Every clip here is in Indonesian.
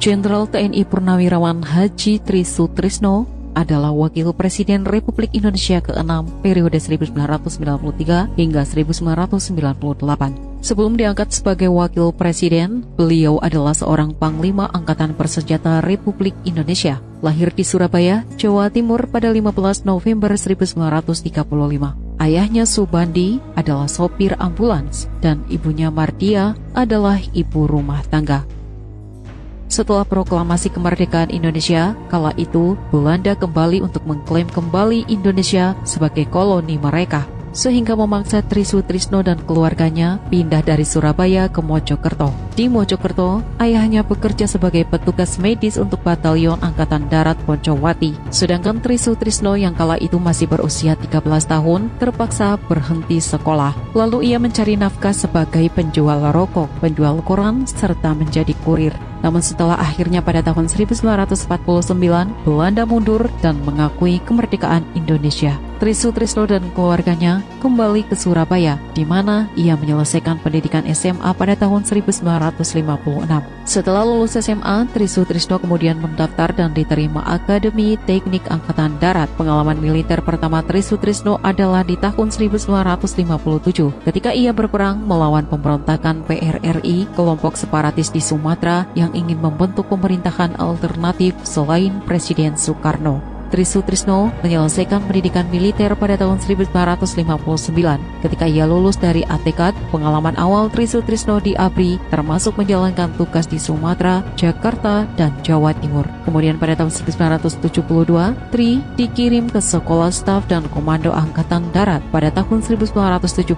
Jenderal TNI Purnawirawan Haji Tri Sutrisno adalah Wakil Presiden Republik Indonesia ke-6 periode 1993 hingga 1998. Sebelum diangkat sebagai Wakil Presiden, beliau adalah seorang Panglima Angkatan Bersenjata Republik Indonesia. Lahir di Surabaya, Jawa Timur pada 15 November 1935. Ayahnya Subandi adalah sopir ambulans dan ibunya Mardia adalah ibu rumah tangga. Setelah proklamasi kemerdekaan Indonesia, kala itu Belanda kembali untuk mengklaim kembali Indonesia sebagai koloni mereka, sehingga memaksa Tri Sutrisno dan keluarganya pindah dari Surabaya ke Mojokerto. Di Mojokerto, ayahnya bekerja sebagai petugas medis untuk Batalion Angkatan Darat Poncowati. Sedangkan Tri Sutrisno yang kala itu masih berusia 13 tahun terpaksa berhenti sekolah. Lalu ia mencari nafkah sebagai penjual rokok, penjual koran, serta menjadi kurir. Namun setelah akhirnya pada tahun 1949, Belanda mundur dan mengakui kemerdekaan Indonesia. Tri Sutrisno dan keluarganya kembali ke Surabaya, di mana ia menyelesaikan pendidikan SMA pada tahun 1956. Setelah lulus SMA, Tri Sutrisno kemudian mendaftar dan diterima Akademi Teknik Angkatan Darat. Pengalaman militer pertama Tri Sutrisno adalah di tahun 1957, ketika ia berperang melawan pemberontakan PRRI, kelompok separatis di Sumatera yang ingin membentuk pemerintahan alternatif selain Presiden Soekarno. Tri Sutrisno menyelesaikan pendidikan militer pada tahun 1959. Ketika ia lulus dari ATK, pengalaman awal Tri Sutrisno di ABRI termasuk menjalankan tugas di Sumatera, Jakarta, dan Jawa Timur. Kemudian pada tahun 1972, Tri dikirim ke Sekolah Staf dan Komando Angkatan Darat. Pada tahun 1974,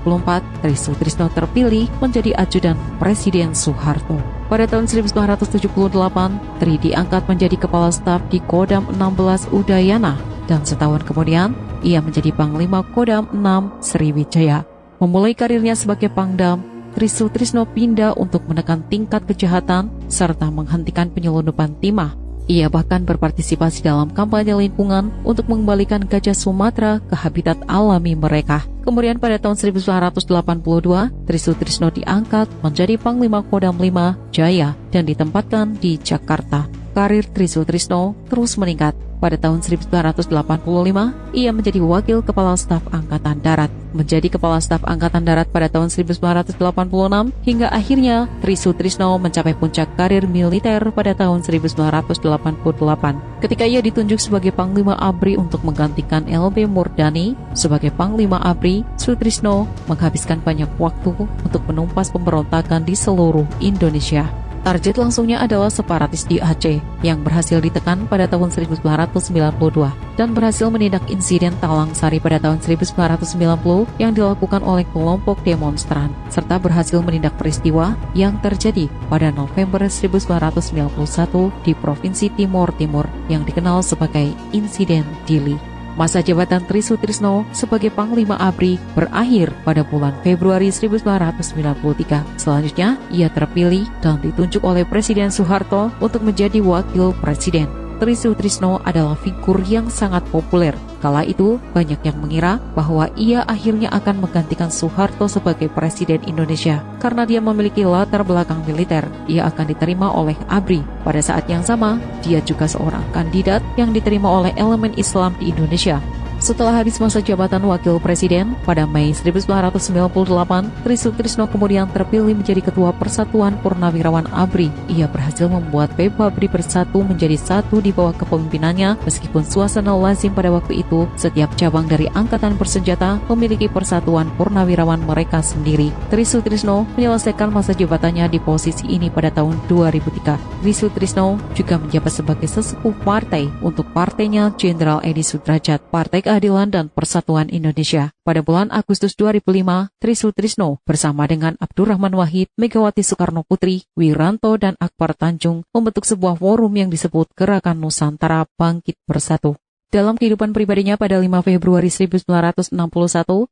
Tri Sutrisno terpilih menjadi ajudan Presiden Soeharto. Pada tahun 1978, Tri diangkat menjadi Kepala Staf di Kodam 16 Udayana, dan setahun kemudian, ia menjadi Panglima Kodam 6 Sriwijaya. Memulai karirnya sebagai Pangdam, Tri Sutrisno pindah untuk menekan tingkat kejahatan serta menghentikan penyelundupan timah. Ia bahkan berpartisipasi dalam kampanye lingkungan untuk mengembalikan gajah Sumatera ke habitat alami mereka. Kemudian pada tahun 1982, Tri Sutrisno diangkat menjadi Panglima Kodam 5 Jaya dan ditempatkan di Jakarta. Karir Tri Sutrisno terus meningkat. Pada tahun 1985, ia menjadi Wakil Kepala Staf Angkatan Darat. Menjadi Kepala Staf Angkatan Darat pada tahun 1986, hingga akhirnya Tri Sutrisno mencapai puncak karir militer pada tahun 1988. Ketika ia ditunjuk sebagai Panglima ABRI untuk menggantikan LB Murdani sebagai Panglima ABRI, Sutrisno menghabiskan banyak waktu untuk menumpas pemberontakan di seluruh Indonesia. Target langsungnya adalah separatis di Aceh yang berhasil ditekan pada tahun 1992 dan berhasil menindak insiden Talang Sari pada tahun 1990 yang dilakukan oleh kelompok demonstran, serta berhasil menindak peristiwa yang terjadi pada November 1991 di Provinsi Timor Timur yang dikenal sebagai Insiden Dili. Masa jabatan Tri Sutrisno sebagai Panglima ABRI berakhir pada bulan Februari 1993. Selanjutnya, ia terpilih dan ditunjuk oleh Presiden Soeharto untuk menjadi Wakil Presiden. Tri Sutrisno adalah figur yang sangat populer. Kala itu, banyak yang mengira bahwa ia akhirnya akan menggantikan Soeharto sebagai Presiden Indonesia. Karena dia memiliki latar belakang militer, ia akan diterima oleh ABRI. Pada saat yang sama, dia juga seorang kandidat yang diterima oleh elemen Islam di Indonesia. Setelah habis masa jabatan Wakil Presiden, pada Mei 1998, Tri Sutrisno kemudian terpilih menjadi Ketua Persatuan Purnawirawan ABRI. Ia berhasil membuat PB ABRI Bersatu menjadi satu di bawah kepemimpinannya, meskipun suasana lazim pada waktu itu, setiap cabang dari Angkatan Bersenjata memiliki persatuan purnawirawan mereka sendiri. Tri Sutrisno menyelesaikan masa jabatannya di posisi ini pada tahun 2003. Tri Sutrisno juga menjabat sebagai sesepuh partai untuk partainya Jenderal Edi Sudrajat, Partai Keadilan dan Persatuan Indonesia. Pada bulan Agustus 2005, Tri Sutrisno bersama dengan Abdurrahman Wahid, Megawati Soekarno Putri, Wiranto, dan Akbar Tanjung membentuk sebuah forum yang disebut Gerakan Nusantara Bangkit Bersatu. Dalam kehidupan pribadinya pada 5 Februari 1961,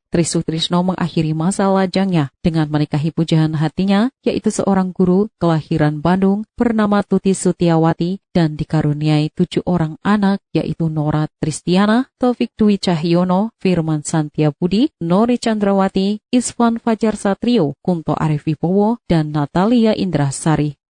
Tri Sutrisno mengakhiri masa lajangnya dengan menikahi pujaan hatinya, yaitu seorang guru kelahiran Bandung bernama Tuti Sutiawati dan dikaruniai 7 orang anak, yaitu Nora Tristiana, Taufik Dwi Cahyono, Firman Santiabudi, Nori Chandrawati, Isvan Fajar Satrio, Kunto Arif Wibowo, dan Natalia Indrasari.